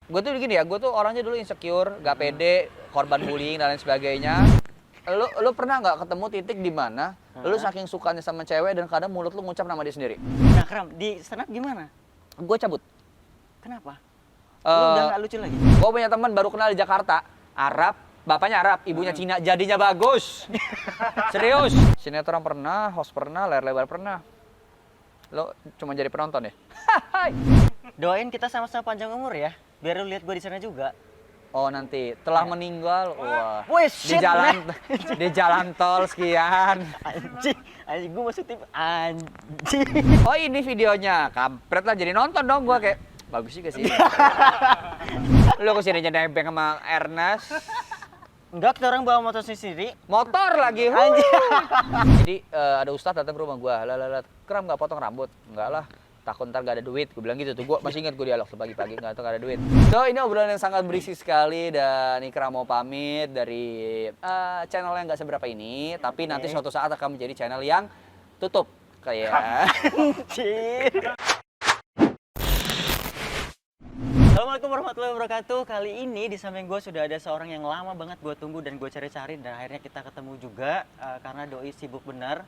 Gue tuh gini ya, gue tuh orangnya dulu insecure, gak pede, korban bullying dan lain sebagainya. Lu pernah nggak ketemu titik di mana lu saking sukanya sama cewek dan kadang mulut lu ngucap nama dia sendiri? Nah, Kram, di stand up gimana? Gue cabut. Kenapa? Lu udah Eh, nggak lucu lagi? gue punya teman baru kenal di Jakarta, Arab, bapaknya Arab, ibunya Cina, jadinya bagus. Serius. Sinetron pernah, host pernah, layar lebar pernah. Lo cuma jadi penonton ya? Doain kita sama-sama panjang umur ya, biar lu lihat gue di sana juga. Oh nanti telah meninggal, wah Wih, di shit, jalan di jalan tol sekian. Anjing, gue masuk tim anjing. Oh ini videonya, kampret lah jadi nonton dong gua kayak bagus juga sih. Lo kesini aja nebeng sama Ernest, Enggak, kita orang bawa motor sendiri. motor lagi. Anjing. Jadi ada ustadz datang ke rumah gua, lah Kram nggak potong rambut, enggak lah. Takut ntar gak ada duit, gue bilang gitu tuh. Gue masih ingat gue dialog tuh pagi-pagi nggak ada duit. So ini obrolan yang sangat berisi sekali dan Ikram mau pamit dari channel yang nggak seberapa ini, tapi nanti suatu saat akan menjadi channel yang tutup kayak. Anjing. Assalamualaikum warahmatullahi wabarakatuh. Kali ini di samping gue sudah ada seorang yang lama banget gue tunggu dan gue cari-cari dan akhirnya kita ketemu juga karena doi sibuk bener,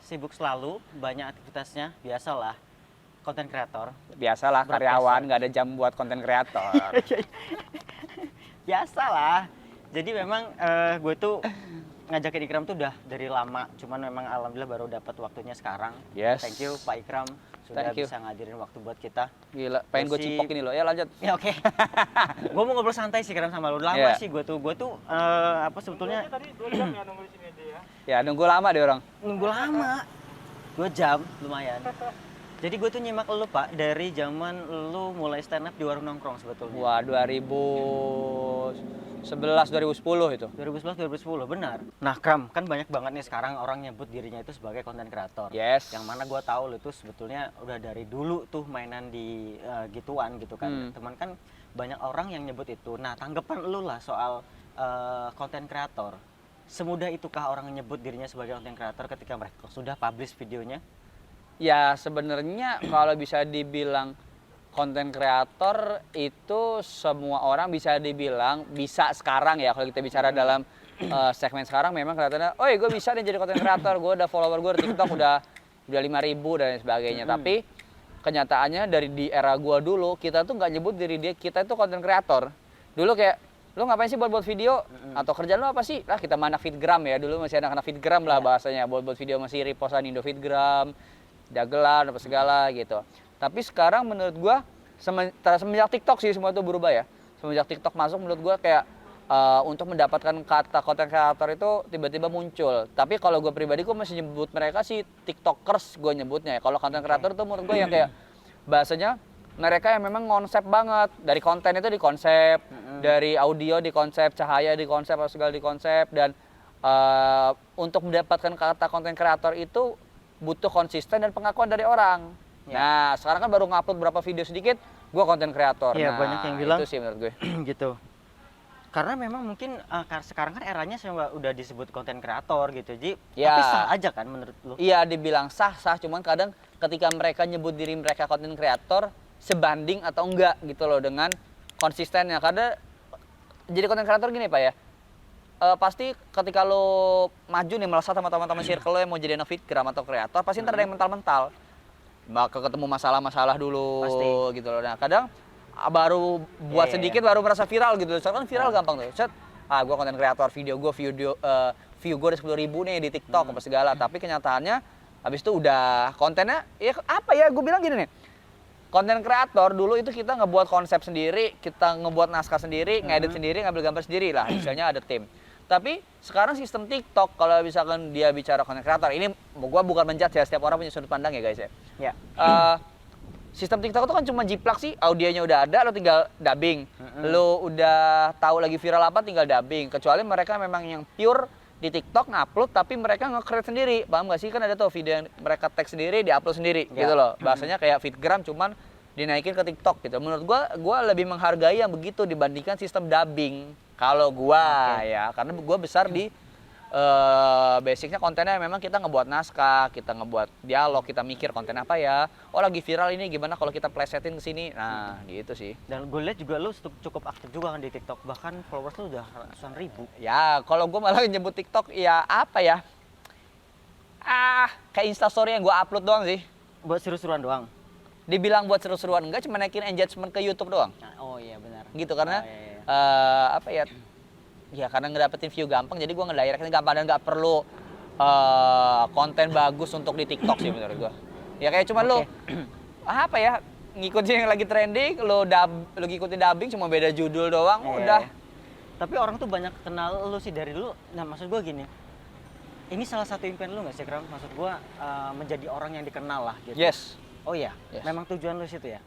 sibuk selalu, banyak aktivitasnya, biasalah. Konten kreator. Biasalah karyawan nggak ada jam buat konten kreator. Biasalah. Jadi memang gue tuh ngajakin Ikram tuh udah dari lama, cuman memang alhamdulillah baru dapat waktunya sekarang. Yes. Thank you Pak Ikram sudah Thank you. bisa ngadirin waktu buat kita. Gila, pengen gue cipok ini loh. Ya lanjut. Ya oke. Gue mau ngobrol santai sih Ikram sama lu. Lama Yeah. sih gue tuh apa sebetulnya Tadi 2 jam ya nunggu di sini aja ya. Ya nunggu lama deh orang. nunggu lama. 2 jam lumayan. Jadi gue tuh nyimak lu Pak dari zaman lu mulai stand up di warung nongkrong sebetulnya. Wah 2011 2010 itu. 2011 2010 benar. Nah Kram, kan banyak banget nih sekarang orang nyebut dirinya itu sebagai konten kreator. Yes. Yang mana gue tahu lu tuh sebetulnya udah dari dulu tuh mainan di gituan gitu kan. Teman kan banyak orang yang nyebut itu. Nah tanggapan lu lah soal konten kreator. Semudah itukah orang nyebut dirinya sebagai konten kreator ketika mereka sudah publish videonya? Ya sebenarnya kalau bisa dibilang konten kreator itu semua orang bisa dibilang bisa sekarang ya kalau kita bicara dalam segmen sekarang memang kelihatannya, oh gue bisa nih jadi konten kreator, gue udah follower gue di TikTok udah 5.000 dan sebagainya. Tapi kenyataannya dari di era gue dulu kita tuh nggak nyebut diri kita itu konten kreator. Dulu kayak lu ngapain sih buat video atau kerjaan lu apa sih? Lah kita mana fitgram ya dulu masih anak-anak fitgram lah bahasanya buat video masih repostan Indo Fitgram. Dagelan apa segala gitu. Tapi sekarang menurut gua semenjak TikTok sih semua itu berubah ya. Semenjak TikTok masuk menurut gua kayak untuk mendapatkan kata konten kreator itu tiba-tiba muncul. Tapi kalau gua pribadi gua masih nyebut mereka sih TikTokers gua nyebutnya ya. Kalau konten kreator itu menurut gua yang kayak bahasanya mereka yang memang konsep banget. Dari konten itu dikonsep, dari audio dikonsep, cahaya dikonsep, apa segala dikonsep dan untuk mendapatkan kata konten kreator itu butuh konsisten dan pengakuan dari orang. Ya. Nah, sekarang kan baru ngupload berapa video sedikit, gue konten kreator. Iya, nah, banyak yang bilang itu sih menurut gue. gitu. Karena memang mungkin sekarang kan eranya udah disebut konten kreator gitu. Jadi Ya. tapi sah aja kan menurut lu? Iya, dibilang sah, cuman kadang ketika mereka nyebut diri mereka konten kreator sebanding atau enggak gitu loh dengan konsistennya. Karena jadi konten kreator gini Pak ya. Pasti ketika lo maju nih melesat sama teman-teman circle lo yang mau jadi anak fitgram atau kreator, pasti ntar ada yang mental-mental. Bakal ketemu masalah-masalah dulu Pasti. gitu loh. Nah, kadang baru buat sedikit baru merasa viral gitu. Soalnya kan viral gampang tuh. Set, gue konten kreator, video gue view gue udah 10.000 nih di TikTok apa segala. Tapi kenyataannya habis itu udah kontennya ya apa ya gue bilang gini nih. Konten kreator dulu itu kita ngebuat konsep sendiri, kita ngebuat naskah sendiri, ngedit sendiri, ngambil gambar sendiri lah. Misalnya ada tim. Tapi sekarang sistem TikTok kalau misalkan dia bicara konten kreator, ini gua bukan menjudge ya, setiap orang punya sudut pandang ya guys ya. Ya. Sistem TikTok itu kan cuma jiplak sih, audionya udah ada, lo tinggal dubbing. Lo udah tahu lagi viral apa, tinggal dubbing. Kecuali mereka memang yang pure di TikTok ngupload, tapi mereka nge-create sendiri. Paham gak sih? Kan ada tuh video yang mereka tag sendiri, diupload sendiri gitu loh. Bahasanya kayak fitgram cuman dinaikin ke TikTok gitu. Menurut gua lebih menghargai yang begitu dibandingkan sistem dubbing. Kalau gua ya, karena gua besar di basicnya kontennya memang kita ngebuat naskah, kita ngebuat dialog, kita mikir konten apa ya. Oh lagi viral ini gimana kalau kita plesetin ke sini. Nah, gitu sih. Dan gue lihat juga lu cukup aktif juga kan di TikTok, bahkan followers lu udah ratusan ribu. Ya, kalau gue malah nyebut TikTok ya apa ya? Kayak Instastory yang gue upload doang sih. Buat seru-seruan doang. Dibilang buat seru-seruan enggak, cuma naikin engagement ke YouTube doang. Nah, oh iya benar. Gitu karena Oh, iya, iya. apa ya? Ya karena ngedapetin view gampang, jadi gue ngedirectnya gampang dan nggak perlu konten bagus untuk di TikTok sih menurut gue. Ya kayak cuman lo apa ya, ngikutin yang lagi trending, lo ngikutin dubbing cuma beda judul doang, Iya, udah. iya. Tapi orang tuh banyak kenal lu sih dari dulu. Nah maksud gue gini, ini salah satu impian lu nggak sih Kram? Maksud gue menjadi orang yang dikenal lah gitu. Yes. Oh iya, Yes. memang tujuan lu situ ya?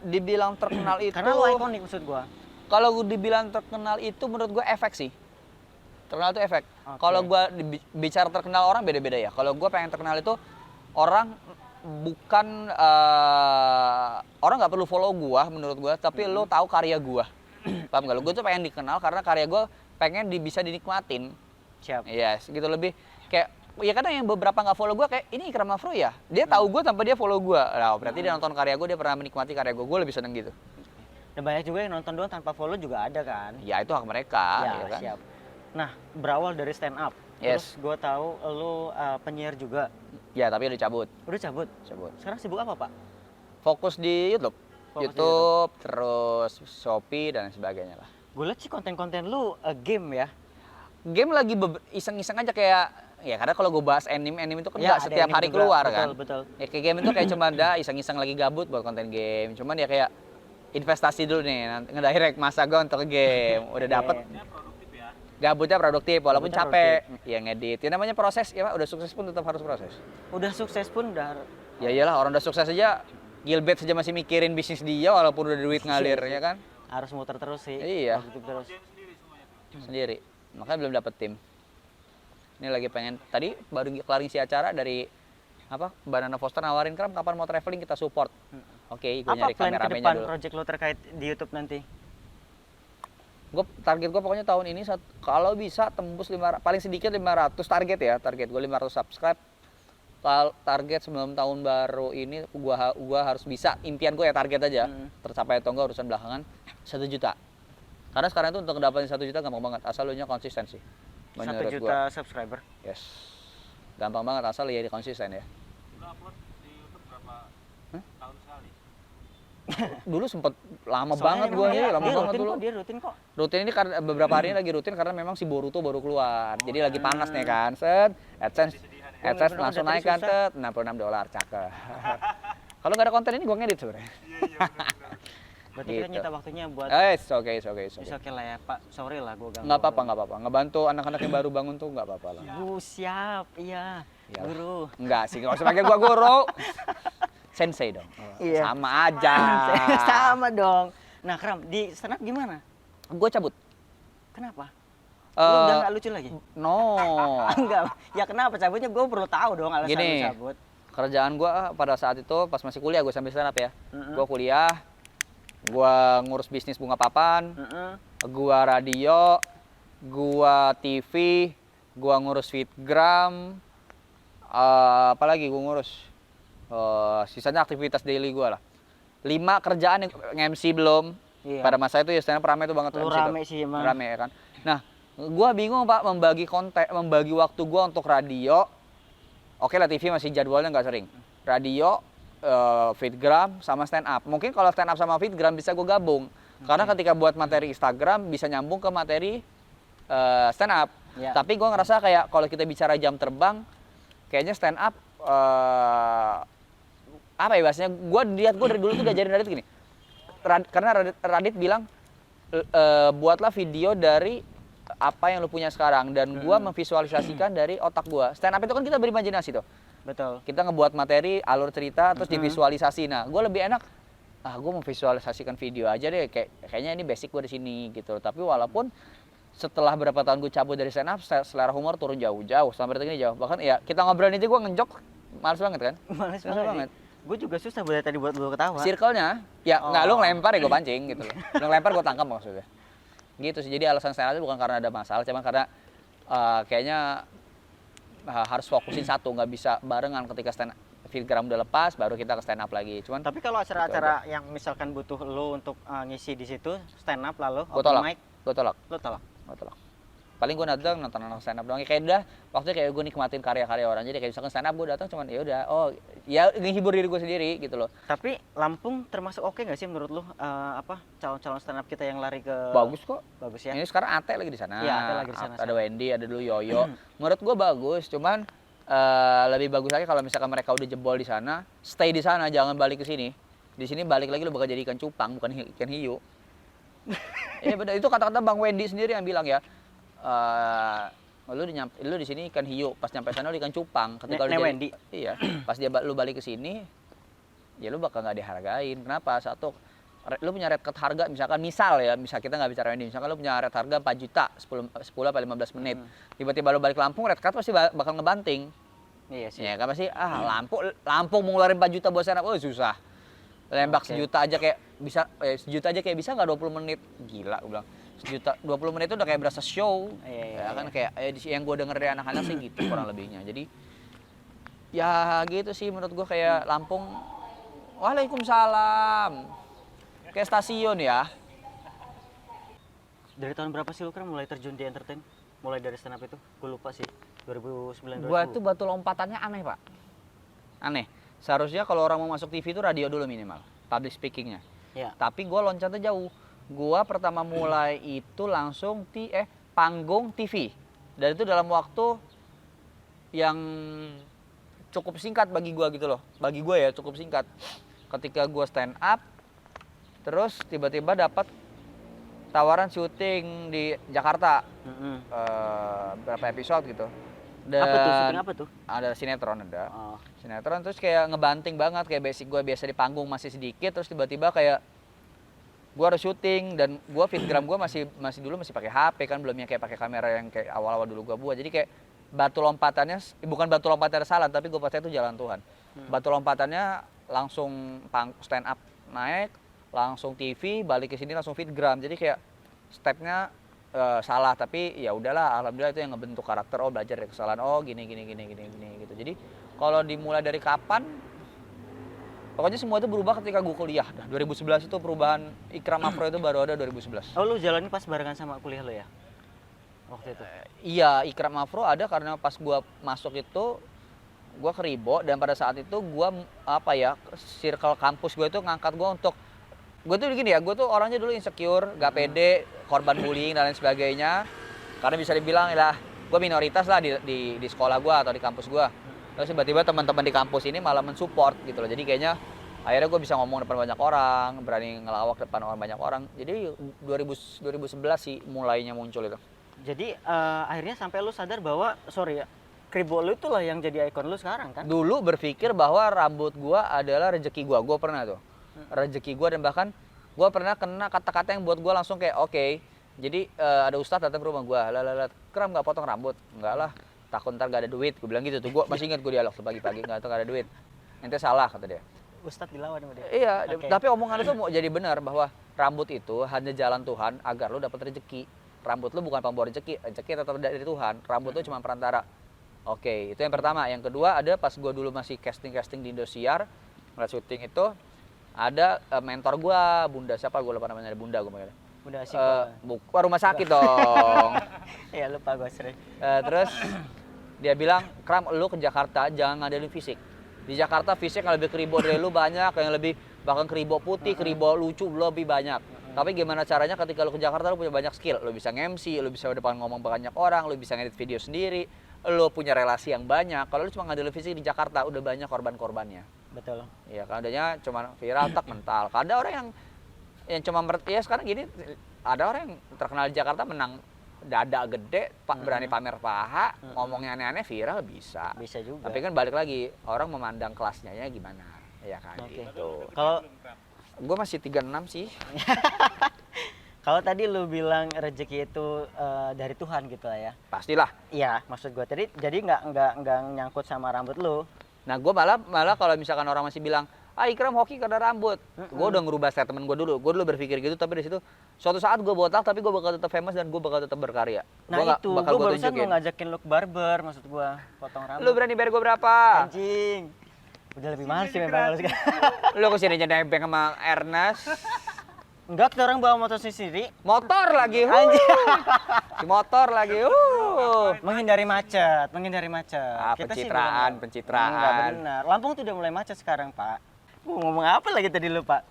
Dibilang terkenal itu. Karena lu ikonik maksud gue. Kalau dibilang terkenal itu menurut gue efek sih. Terkenal itu efek. Oke. Kalau gue bicara terkenal orang beda-beda ya. Kalau gue pengen terkenal itu orang bukan orang nggak perlu follow gue menurut gue, tapi lo tahu karya gue. Paham gak lo? Gue tuh pengen dikenal karena karya gue pengen bisa dinikmatin. Siap. Iya, gitu lebih kayak ya kadang yang beberapa nggak follow gue kayak ini Ikram Afro ya. Dia tahu gue tanpa dia follow gue. Nah, berarti dia nonton karya gue, dia pernah menikmati karya gue. Gue lebih seneng gitu. Dan banyak juga yang nonton doang tanpa follow juga ada kan? Ya itu hak mereka, Ya, gitu kan. siap. Nah, berawal dari stand up. Yes. Terus gue tahu lu penyiar juga. Ya tapi udah cabut. Udah cabut. Cabut. Sekarang sibuk apa, Pak? Fokus di YouTube. Fokus di YouTube, terus Shopee dan sebagainya lah. Gue liat sih konten-konten lu game ya. Game lagi iseng-iseng aja kayak ya karena kalau gue bahas anime itu kan Ya, nggak ada setiap anime hari juga. keluar Betul, kan. betul. Ya kayak game itu kayak cuma ada iseng-iseng lagi gabut buat konten game. Cuman ya kayak investasi dulu nih, nanti ngedirect masa gue untuk game. Udah dapet, Ini produktif ya. gabutnya produktif walaupun Gabutnya capek. Ya ngedit, ya namanya proses ya Pak, udah sukses pun tetap harus proses. Udah sukses pun udah Ya iyalah orang udah sukses aja, Gilbert saja masih mikirin bisnis dia walaupun udah duit ngalir ya kan. harus muter terus sih. Iya. Produktif terus. Sendiri, makanya belum dapet tim. Ini lagi pengen, tadi baru kelar ngisi acara dari apa Banana Foster nawarin Kram kapan mau traveling kita support. Oke, gue Apa nyari plan ke kameramenya depan dulu. project lo terkait di YouTube nanti? Target gue pokoknya tahun ini kalau bisa tembus 500, paling sedikit 500 target ya. Target gue 500 subscribe. Target sebelum tahun baru ini gua harus bisa, impian gue ya target aja. Tercapai atau enggak urusan belakangan 1 juta. Karena sekarang itu untuk dapetin 1 juta gampang banget asal lu nya konsistensi. 1 Menurut juta gua. subscriber. Yes. Gampang banget asal ya konsisten ya. Lu upload di YouTube berapa tahun sekali? Dulu sempet lama Soalnya banget emang gua dia- ya, lama dia banget rutin dulu. kok, dia rutin kok. Rutin ini karena beberapa hari ini lagi rutin karena memang si Boruto baru keluar. Jadi lagi panas nih kan. Set, AdSense Bener-bener langsung udah naik kan, tadi susah. tet, $66, cakep. Kalau nggak ada konten ini gua ngedit sebenarnya. Berarti kita Gitu. nyita waktunya buat It's okay. oke lah ya, Pak. Sorry lah gue ganggu. Nggak apa-apa. Ngebantu anak-anak yang baru bangun tuh nggak apa-apa lah. Bu, siap. Iya. Iyalah. Guru. Enggak sih, nggak usah pakai gua guru. Sensei dong. Iya. Sama aja. Sama dong. Nah, Kram, di stand up gimana? Gue cabut. Kenapa? Eh, Lu udah nggak lucu lagi? No. Enggak. Ya kenapa cabutnya? Gue perlu tahu dong alasan Gini. lu cabut. Kerjaan gua pada saat itu pas masih kuliah, gue sambil stand up ya. Mm-mm. Gua kuliah, gua ngurus bisnis bunga papan, Heeh. gua radio, gua TV, gua ngurus Fitgram, apalagi gua ngurus sisanya aktivitas daily gua lah. 5 kerjaan yang MC belum. Iya. Pada masa itu ya stand up rame itu banget. Lu MC rame tuh. sih emang. Rame ya kan. Nah, gua bingung Pak membagi waktu gua untuk radio. Oke lah TV masih jadwalnya nggak sering. Radio, Fitgram sama stand up. Mungkin kalau stand up sama Fitgram bisa gue gabung. Karena ketika buat materi Instagram bisa nyambung ke materi stand up. Ya. Tapi gue ngerasa kayak kalau kita bicara jam terbang, kayaknya stand up apa ya bahasanya? Gue dari dulu tuh diajarin Radit gini. Karena Radit bilang buatlah video dari apa yang lu punya sekarang dan gua memvisualisasikan dari otak gua. Stand up itu kan kita berimajinasi tuh. Betul. Kita ngebuat materi, alur cerita terus divisualisasi. Nah, gua lebih enak gua memvisualisasikan video aja deh kayaknya ini basic gua di sini gitu. Tapi walaupun setelah berapa tahun gue cabut dari stand up, selera humor turun jauh-jauh sampai detik ini jauh. Bahkan ya kita ngobrolin aja gua ngejok males banget kan? Males Males banget. Gue juga susah buat tadi buat lu ketawa. Circle-nya ya nggak lu Oh. ngelempar ya gue pancing gitu loh. Lu ngelempar gue tangkap maksudnya. Gitu sih. Jadi alasan stand up itu bukan karena ada masalah, cuma karena kayaknya harus fokusin satu, nggak bisa barengan. Ketika Fitgram udah lepas baru kita ke stand up lagi. Cuman Tapi kalau acara-acara yang misalkan butuh lo untuk ngisi di situ stand up lalu gue open tolak, mic, gue tolak, lo tolak. gue tolak. Paling gue datang nonton stand up doang. Kayak udah waktunya kayak gue nikmatin karya-karya orang. Jadi kayak misalkan stand up gue datang cuman ya udah, oh ya ngehibur diri gue sendiri gitu loh. Tapi Lampung termasuk oke nggak sih menurut lo calon-calon stand up kita yang lari ke Bagus kok. bagus ya? Ini sekarang Ate lagi di sana. Iya, Ate lagi di sana. Ada Wendy, ada dulu Yoyo. Menurut gue bagus, cuman lebih bagus lagi kalau misalkan mereka udah jebol di sana, stay di sana, jangan balik ke sini. Di sini balik lagi lu bakal jadi ikan cupang, bukan ikan hiu. Iya benar, itu kata-kata Bang Wendy sendiri yang bilang ya. Lu di sini ikan hiu, pas nyampe sana lu ikan cupang. Ketika lu Wendy. Iya, pas lu balik ke sini, ya lu bakal nggak dihargain. Kenapa? Satu, lu punya red card harga misal kita nggak bicara Wendy, misalkan lu punya red harga 4 juta 10 apa 15 menit. Tiba-tiba lu balik Lampung, red card pasti bakal ngebanting. Iya sih. Ya kan pasti Lampung mau ngeluarin 4 juta buat stand up, susah. Lembak sejuta aja kayak bisa nggak 20 menit. Gila gue bilang. Sejuta 20 menit itu udah kayak berasa show. Iya. Kan kayak yang gue denger dari anak-anak sih gitu kurang lebihnya. Jadi ya gitu sih menurut gue kayak Lampung. Waalaikumsalam. Kayak stasiun ya. Dari tahun berapa sih lo kan mulai terjun di entertain? Mulai dari stand up itu? Gue lupa sih. 2009 Gua tuh batu lompatannya aneh, Pak. Aneh. Seharusnya kalau orang mau masuk TV itu radio dulu minimal, public speakingnya. Ya. Tapi gua loncatnya jauh. Gua pertama mulai itu langsung panggung TV. Dan itu dalam waktu yang cukup singkat bagi gua gitu loh. Bagi gua ya cukup singkat. Ketika gua stand up, terus tiba-tiba dapat tawaran syuting di Jakarta. Berapa episode gitu. Dan Apa tuh? Syuting apa tuh? ada sinetron ada. Oh. Sinetron terus kayak ngebanting banget, kayak basic gue biasa di panggung masih sedikit, terus tiba-tiba kayak gue harus syuting dan gue fitgram gue masih dulu masih pakai HP kan, belum yang kayak pakai kamera yang kayak awal-awal dulu gue buat. Jadi kayak batu lompatannya bukan batu lompatannya salah, tapi gue percaya itu jalan Tuhan. Batu lompatannya langsung stand up naik, langsung TV, balik ke sini langsung fitgram. Jadi kayak stepnya salah, tapi ya udahlah, alhamdulillah itu yang ngebentuk karakter. Oh, belajar dari kesalahan, oh gini gitu. Jadi kalau dimulai dari kapan, pokoknya semua itu berubah ketika gue kuliah. 2011 itu perubahan Ikram Afro itu baru ada 2011. Oh, lu jalani pas barengan sama kuliah lo ya? Waktu itu? Iya, Ikram Afro ada karena pas gue masuk itu gue keribo, dan pada saat itu gue circle kampus gue itu ngangkat gue untuk, gue tuh gini ya, gue tuh orangnya dulu insecure, gak pede, korban bullying dan lain sebagainya. Karena bisa dibilang lah, gue minoritas lah di sekolah gue atau di kampus gue. Terus tiba-tiba teman-teman di kampus ini malah mensupport gitu loh. Jadi kayaknya akhirnya gue bisa ngomong depan banyak orang, berani ngelawak depan banyak orang. Jadi 2011 sih mulainya muncul itu. Jadi akhirnya sampai lu sadar bahwa kribo lu itulah yang jadi ikon lu sekarang kan? Dulu berpikir bahwa rambut gue adalah rezeki gue. Gue pernah tuh. Rezeki gue, dan bahkan gue pernah kena kata-kata yang buat gue langsung kayak oke. Jadi ada ustadz datang ke rumah gue, Kram nggak potong rambut? Enggak lah, takut ntar gak ada duit. Gue bilang gitu tuh, gue masih ingat gue dialog pagi-pagi, nggak ada duit. Ente salah kata dia. Ustadz dilawan sama dia? Iya, Okay. tapi omongan itu mau jadi benar bahwa rambut itu hanya jalan Tuhan agar lo dapat rezeki. Rambut lo bukan pembawa rezeki tetap dari Tuhan. Rambut itu cuma perantara. Oke, itu yang pertama. Yang kedua ada pas gue dulu masih casting di Indosiar, ngeliat syuting itu, ada mentor gue, Bunda siapa gue lupa namanya, Bunda gue panggilnya. Bunda Asik. Rumah sakit dong. Iya, lupa gue sering. Terus dia bilang, Kram, lu ke Jakarta jangan ngandelin fisik. Di Jakarta fisik yang lebih keribo dari lu banyak, yang lebih bahkan keribo putih, keribo lucu lebih banyak. Tapi gimana caranya ketika lu ke Jakarta lu punya banyak skill, lu bisa nge-MC, lu bisa depan ngomong banyak orang, lu bisa ngedit video sendiri, lu punya relasi yang banyak. Kalau lu cuma ngandelin fisik di Jakarta udah banyak korban-korbannya. Betul. Iya, kan adanya cuma viral tak mental. Ada orang yang cuma ya sekarang gini, ada orang yang terkenal di Jakarta menang dada gede, berani pamer paha, ngomongnya aneh-aneh viral bisa. Bisa juga. Tapi kan balik lagi, orang memandang kelasnya ya gimana, ya kan gitu. Kalau Gue masih 36 sih. kalau tadi lu bilang rezeki itu dari Tuhan gitu lah ya. Pastilah. Iya, maksud gue tadi jadi nggak nyangkut sama rambut lu. Nah, gue malah kalau misalkan orang masih bilang Ikram hoki karena rambut. Gue udah ngerubah statement gue dulu. Gue dulu berpikir gitu, tapi di situ suatu saat gue botak, tapi gue bakal tetap famous dan gue bakal tetap berkarya. Nah itu, gue barusan tunjukin. mau ngajakin lu ke barber, maksud gue potong rambut. Lu berani bayar gue berapa? Anjing. Udah lebih mahal sih memang lu sekarang. Lu kesini aja nebeng sama Ernest. Enggak, kita orang bawa motor sendiri. Motor lagi, Anjing. si motor lagi, Menghindari macet. Pencitraan. Enggak benar. Lampung tuh udah mulai macet sekarang, Pak. Gua ngomong apa lagi tadi lu, Pak?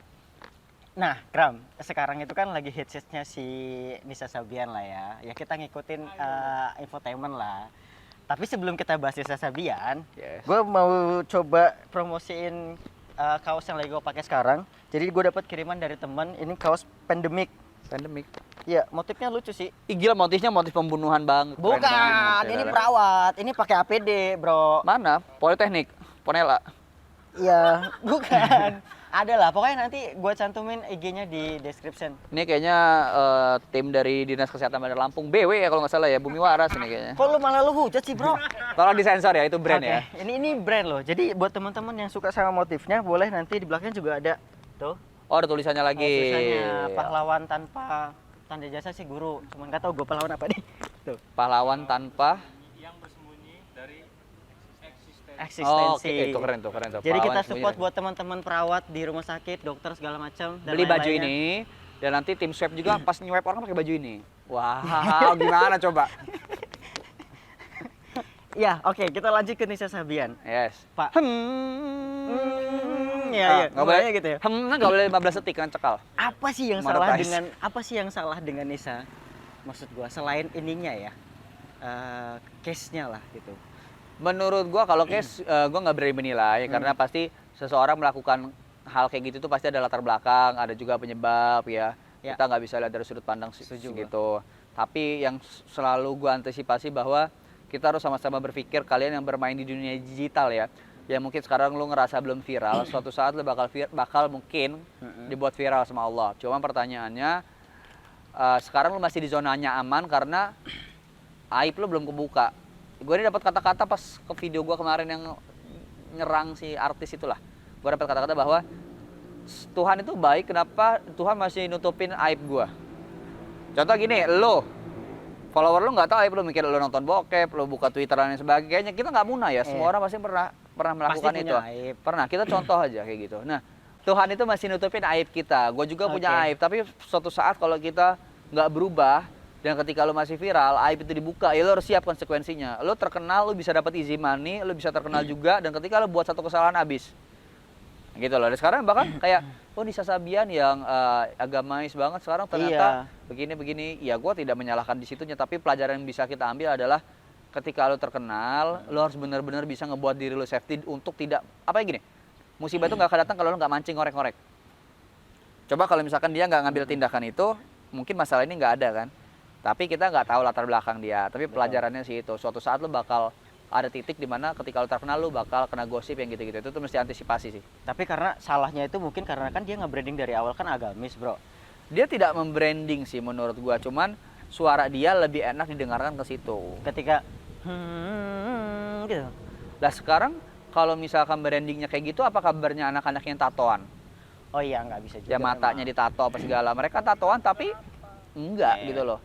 Nah, Kram, sekarang itu kan lagi hitsnya si Nisa Sabian lah ya. Ya kita ngikutin infotainment lah. Tapi sebelum kita bahas Nisa Sabian, Yes. gue mau coba promosiin kaos yang lagi gue pakai sekarang. Jadi gue dapat kiriman dari teman, ini kaos pandemik. Pandemik. Iya, motifnya lucu sih. Ih, gila motifnya motif pembunuhan banget. Keren Bukan, banget, ini ya, perawat. Ini pakai APD, bro. Mana? Politeknik, Ponela. Iya, bukan. Ada lah, pokoknya nanti gue cantumin IG-nya di description. Ini kayaknya tim dari Dinas Kesehatan Bandar Lampung, BW ya kalau nggak salah ya, Bumi Waras ini kayaknya. Kok lu malah lu hujat sih, bro? Tolong disensor ya, itu brand Oke, ya. Ini brand loh. Jadi buat teman-teman yang suka sama motifnya, boleh nanti di belakangnya juga ada tuh. Oh, ada tulisannya lagi. Tulisannya pahlawan tanpa tanda jasa sih guru. Cuman nggak tahu gue pahlawan apa nih. Tuh. Pahlawan tanpa yang bersembunyi dari eksistensi. Eksistensi. Oh, oke, itu keren tuh. Jadi Pahlawan kita sembunyi. support buat teman-teman perawat di rumah sakit, dokter segala macam. dan Beli baju lain-lainnya. ini dan nanti tim swab juga pas nywipe orang pakai baju ini. Wah, gimana coba? Ya, oke, kita lanjut ke Nisa Sabian. Yes. Pak. Iya, Nggak boleh gitu ya. Nggak boleh 15 detik kan cekal. Apa sih yang salah dengan Nisa? Maksud gua selain ininya ya. Case-nya lah gitu. Menurut gua kalau case gua nggak berani menilai karena pasti seseorang melakukan hal kayak gitu tuh pasti ada latar belakang, ada juga penyebab ya. Ya. Kita nggak bisa lihat dari sudut pandang Setuju gitu. Tapi yang selalu gua antisipasi bahwa kita harus sama-sama berpikir kalian yang bermain di dunia digital ya. Ya mungkin sekarang lu ngerasa belum viral, suatu saat lu bakal mungkin dibuat viral sama Allah. Cuma pertanyaannya sekarang lu masih di zonanya aman karena aib lu belum kebuka. Gue ini dapat kata-kata pas ke video gue kemarin yang nyerang si artis itulah. Gue dapat kata-kata bahwa Tuhan itu baik, kenapa Tuhan masih nutupin aib gue? Contoh gini, lo follower lo nggak tahu aib lo, mikir lo nonton bokep, lo buka Twitter dan lain sebagainya. Kita nggak munah ya, semua orang pasti pernah melakukan Pasti itu. punya aib. Pernah, kita contoh aja kayak gitu. Nah, Tuhan itu masih nutupin aib kita. Gue juga punya aib, tapi suatu saat kalau kita nggak berubah dan ketika lo masih viral, aib itu dibuka, ya lo harus siap konsekuensinya. Lo terkenal, lo bisa dapat easy money, lo bisa terkenal juga, dan ketika lo buat satu kesalahan habis. Gitu loh. Dan sekarang bahkan kayak Nisa Sabian yang agamais banget sekarang ternyata begini. Ya gue tidak menyalahkan di situnya, tapi pelajaran yang bisa kita ambil adalah ketika lo terkenal, lo harus benar-benar bisa ngebuat diri lo safety untuk tidak gini. Musibah itu nggak akan datang kalau lo nggak mancing ngorek-ngorek. Coba kalau misalkan dia nggak ngambil tindakan itu, mungkin masalah ini nggak ada kan. Tapi kita nggak tahu latar belakang dia. Tapi pelajarannya sih itu. Suatu saat lo bakal ada titik di mana ketika lo terkenal lo bakal kena gosip yang gitu-gitu. Itu tuh mesti antisipasi sih. Tapi karena salahnya itu mungkin karena kan dia nge-branding dari awal kan agamis, bro. Dia tidak membranding sih menurut gua. Cuman suara dia lebih enak didengarkan ke situ. Ketika gitu. Lah sekarang kalau misalkan brandingnya kayak gitu, apa kabarnya anak-anak yang tatoan? Oh iya, nggak bisa juga. Ya matanya ditato apa segala. Mereka tatoan tapi enggak gitu loh.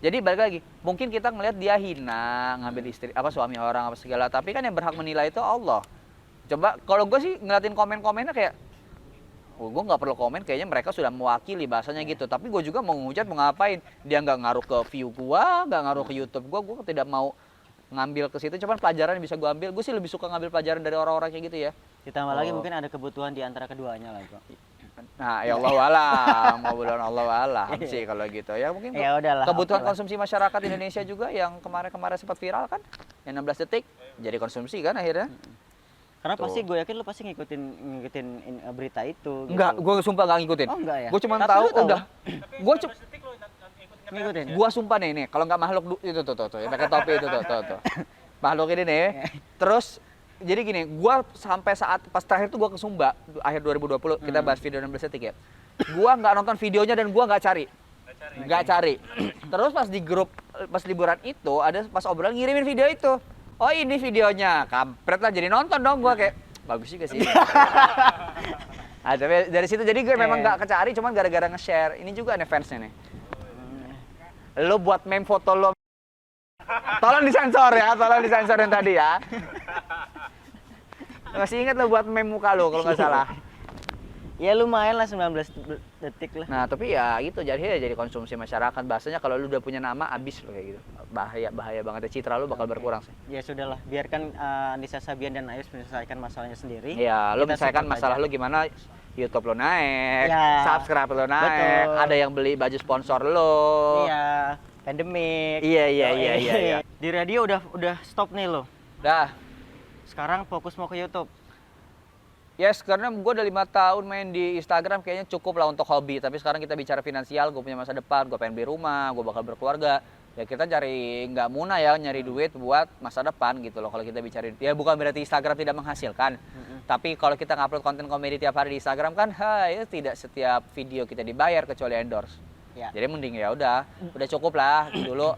Jadi balik lagi, mungkin kita ngelihat dia hina, ngambil istri, suami orang apa segala. Tapi kan yang berhak menilai itu Allah. Coba kalau gue sih ngeliatin komen-komennya kayak, gue nggak perlu komen, kayaknya mereka sudah mewakili bahasanya gitu. Tapi gue juga mau ngehujat, mau ngapain? Dia nggak ngaruh ke view gue, nggak ngaruh ke YouTube gue tidak mau ngambil ke situ. Cuman pelajaran yang bisa gue ambil, gue sih lebih suka ngambil pelajaran dari orang-orang kayak gitu ya. Ditambah lagi mungkin ada kebutuhan di antara keduanya lah, bro. Nah, ya Allah alam, mudah-mudahan Allah alam sih kalau gitu. Ya mungkin Ya udahlah, kebutuhan oke lah. konsumsi masyarakat Indonesia juga yang kemarin-kemarin sempat viral kan, yang 16 detik jadi konsumsi kan akhirnya. Karena Tuh. pasti gue yakin lu pasti ngikutin berita itu. Enggak, gue sumpah gak ngikutin. Oh enggak ya? Gue cuma Tapi tahu lu tahu? udah. Gue cuma Detik lo ikutin Ngikutin. gua sumpah nih kalau nggak makhluk itu tuh yang pakai topi itu tuh. Makhluk ini nih. Terus jadi gini, gua sampai saat pas terakhir tuh gua ke Sumba akhir 2020 kita bahas video 16 detik ya. Gua nggak nonton videonya dan gua nggak cari. Terus pas di grup pas liburan itu ada pas obrolan ngirimin video itu. Oh ini videonya, kampret lah jadi nonton dong gua kayak bagus juga sih. Ah, tapi dari situ jadi gue memang nggak kecari, cuman gara-gara nge-share. Ini juga ada fansnya nih. Lo buat meme foto lo. Tolong disensor ya, tolong disensor yang tadi ya. Masih ingat lo buat meme muka lo kalau nggak salah. Ya lumayan lah 19 detik lah. Nah tapi ya gitu, jadi konsumsi masyarakat. Bahasanya kalau lu udah punya nama, abis lo kayak gitu. Bahaya banget ya, citra lu bakal berkurang sih. Ya sudahlah, biarkan Anissa Sabian dan Ayus menyelesaikan masalahnya sendiri. Iya, lu Kita menyelesaikan support masalah aja. lu gimana YouTube lo naik, Ya, subscribe lo naik, betul. ada yang beli baju sponsor lo. Iya, pandemik. Iya. Di radio udah stop nih lo. Dah, Sekarang fokus mau ke YouTube. yes, karena gue udah 5 tahun main di Instagram kayaknya cukup lah untuk hobi. Tapi sekarang kita bicara finansial, gue punya masa depan, gue pengen beli rumah, gue bakal berkeluarga. Ya kita cari nggak muna ya, nyari duit buat masa depan gitu loh. Kalau kita bicara, ya bukan berarti Instagram tidak menghasilkan. Tapi kalau kita ngupload konten komedi tiap hari di Instagram kan, ya tidak setiap video kita dibayar kecuali endorse. Ya. Jadi mending ya udah cukup lah dulu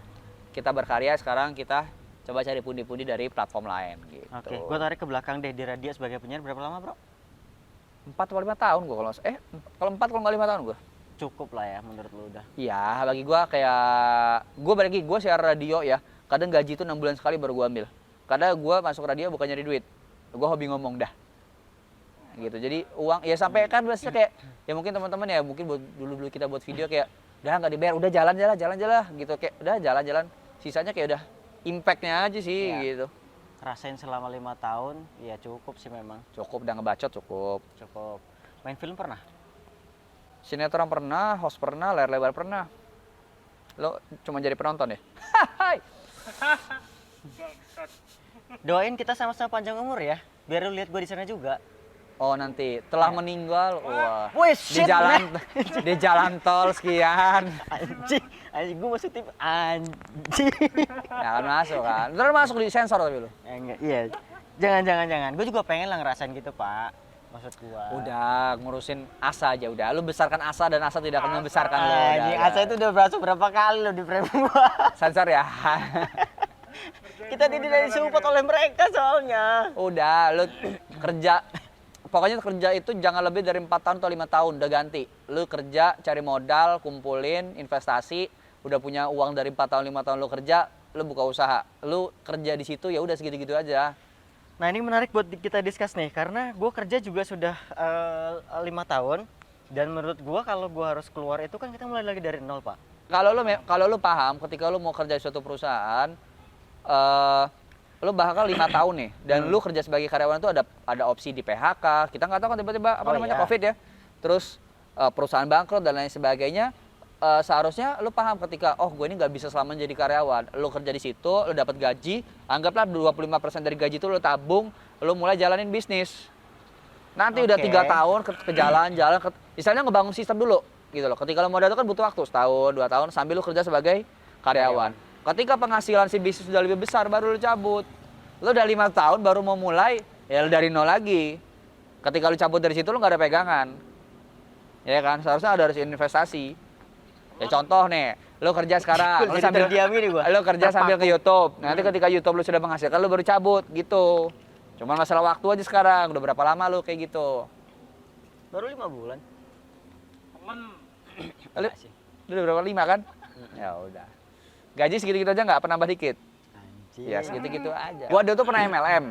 kita berkarya, sekarang kita coba cari pundi-pundi dari platform lain gitu. Oke, gue tarik ke belakang deh, di radio sebagai penyiar berapa lama bro? 4 atau 5 tahun gue kalau 4 kalau nggak 5 tahun gue. Cukup lah ya menurut lu udah. Iya, bagi gue kayak gue siar radio ya. Kadang gaji itu 6 bulan sekali baru gue ambil. Kadang gue masuk radio bukan nyari duit, gue hobi ngomong dah. Gitu. Jadi uang ya sampai kan biasanya kayak ya mungkin teman-teman ya mungkin dulu kita buat video kayak udah nggak dibayar, udah jalan gitu kayak udah jalan. Sisanya kayak udah impactnya aja sih Iya. gitu. Rasain selama 5 tahun, ya cukup sih memang. Cukup udah ngebacot cukup. Cukup. Main film pernah? Sinetron pernah, host pernah, layar lebar pernah. Lo cuma jadi penonton ya? Hai. Doain kita sama-sama panjang umur ya, biar lu lihat gue di sana juga. Oh nanti telah meninggal, wah Wih, di shit, jalan di jalan tol sekian, Anjing gue masuk tim anjing. ya kan masuk kan, ntar masuk di sensor tapi lu. Enggak, iya. Jangan. Gue juga pengen lah ngerasain gitu, Pak. Maksud gua. Udah ngurusin Asa aja udah, lu besarkan Asa dan Asa tidak akan membesarkan lu. Anjing, Asa itu udah masuk berapa kali lo di frame gua. Sensor ya. Kita tidak disupport oleh mereka soalnya. Udah, lu kerja. Pokoknya kerja itu jangan lebih dari 4 tahun atau 5 tahun, udah ganti. Lu kerja, cari modal, kumpulin, investasi, udah punya uang dari 4 tahun, 5 tahun lu kerja, lu buka usaha. Lu kerja di situ ya udah segitu-gitu aja. Nah ini menarik buat kita discuss nih, karena gue kerja juga sudah 5 tahun. Dan menurut gue kalau gue harus keluar itu kan kita mulai lagi dari nol, Pak. Kalau lu paham ketika lu mau kerja di suatu perusahaan, lu bakal 5 tahun nih dan lu kerja sebagai karyawan itu ada opsi di PHK. Kita nggak tahu kan tiba-tiba Iya. Covid ya. Terus perusahaan bangkrut dan lain sebagainya. Seharusnya lu paham ketika gue ini nggak bisa selama jadi karyawan. Lu kerja di situ, lu dapat gaji, anggaplah 25% dari gaji itu lu tabung, lu mulai jalanin bisnis. Nanti udah 3 Oke. tahun ke jalan, misalnya ngebangun sistem dulu gitu loh. Ketika lu modal itu kan butuh waktu setahun, 2 tahun sambil lu kerja sebagai karyawan. Ketika penghasilan si bisnis sudah lebih besar baru lu cabut. Lu udah 5 tahun baru mau mulai, ya lu dari nol lagi. Ketika lu cabut dari situ lu nggak ada pegangan. Ya kan, seharusnya ada harus investasi. Ya contoh nih, lu kerja sekarang, lu Jadi sambil terdiam ini gua. lu kerja sambil ke YouTube. Nanti ketika YouTube lu sudah menghasilkan lu baru cabut gitu. Cuman masalah waktu aja sekarang. Udah berapa lama lu kayak gitu? Baru 5 bulan. Temen Lu, Enggak sih. lu udah berapa 5 kan? Ya udah. Gaji segitu-gitu aja nggak pernah nambah dikit. Anjing. Ya segitu-gitu aja. Gua dulu tuh pernah MLM.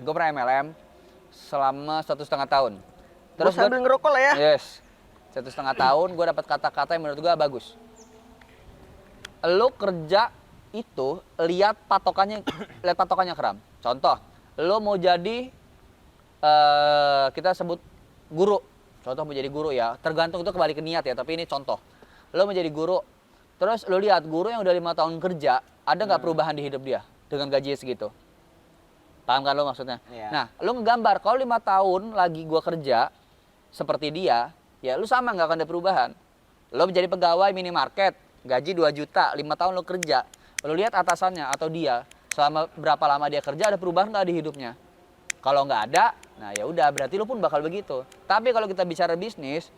Gua pernah MLM selama 1,5 tahun. Terus sambil ngerokok lah ya. Yes. 1,5 tahun gue dapat kata-kata yang menurut gue bagus. Lo kerja itu lihat patokannya Kram. Contoh, lo mau jadi kita sebut guru. Contoh mau jadi guru ya. Tergantung itu kembali ke niat ya, tapi ini contoh. Lo mau jadi guru, terus lo lihat guru yang udah 5 tahun kerja, ada nggak perubahan di hidup dia dengan gaji segitu? Paham kan lo maksudnya? Iya. Nah, lo ngegambar kalau 5 tahun lagi gua kerja seperti dia, ya lu sama nggak akan ada perubahan. Lo menjadi pegawai minimarket, gaji 2 juta, 5 tahun lo kerja. Lo lihat atasannya atau dia, selama berapa lama dia kerja, ada perubahan nggak di hidupnya? Kalau nggak ada, nah ya udah berarti lo pun bakal begitu. Tapi kalau kita bicara bisnis,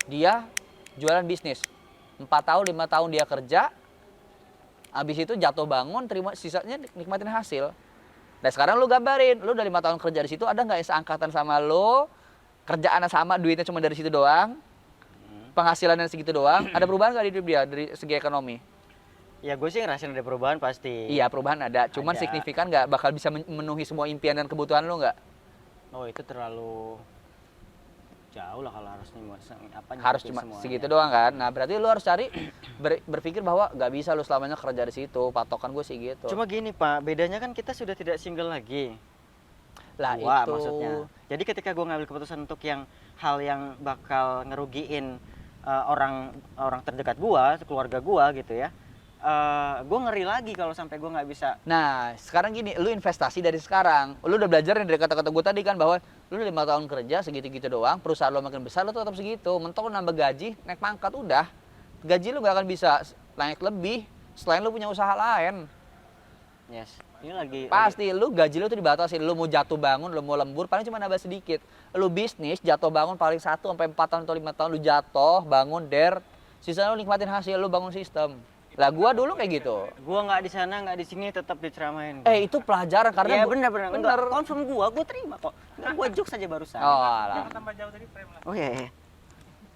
dia jualan bisnis. 4 tahun, 5 tahun dia kerja, habis itu jatuh bangun, terima sisanya nikmatin hasil. Nah sekarang lu gambarin, lu udah 5 tahun kerja di situ, ada nggak yang seangkatan sama lo kerjaannya sama, duitnya cuma dari situ doang, penghasilannya segitu doang, ada perubahan nggak di hidup dia dari segi ekonomi? Ya gue sih ngerasain ada perubahan pasti. Iya, perubahan ada, cuman Ada. signifikan nggak, bakal bisa memenuhi semua impian dan kebutuhan lo nggak? Oh itu terlalu jauh lah kalau harus nih Harus cuma segitu doang kan? Nah berarti lo harus cari, berpikir bahwa nggak bisa lo selamanya kerja di situ, patokan gue sih gitu. Cuma gini Pak, bedanya kan kita sudah tidak single lagi. lah Gua itu maksudnya. Jadi ketika gue ngambil keputusan untuk yang hal yang bakal ngerugiin orang orang terdekat gua, keluarga gua gitu ya. Gue ngeri lagi kalau sampai gue nggak bisa. Nah, sekarang gini, lu investasi dari sekarang. Lu udah belajar nih dari kata-kata gue tadi kan bahwa lu 5 tahun kerja segitu-gitu doang, perusahaan lu makin besar, lu tetap segitu. Mentok lu nambah gaji, naik pangkat udah. Gaji lu gak akan bisa naik lebih selain lu punya usaha lain. Yes. Ini lagi. Pasti lu gaji lu tuh dibatasi. Lu mau jatuh bangun, lu mau lembur paling cuma nambah sedikit. Lu bisnis jatuh bangun paling 1 sampai 4 tahun atau 5 tahun lu jatuh, bangun, sisanya lu nikmatin hasil, lu bangun sistem. Lah gua dulu kayak gitu. Gua nggak di sana, nggak di sini, tetap diceramain. Itu pelajaran karena Iya benar-benar. Enggak, confirm gua terima kok. Enggak, gua jokes saja barusan. Oh, alah. Jangan tambah jauh dari frame lah. Oh iya. Iya.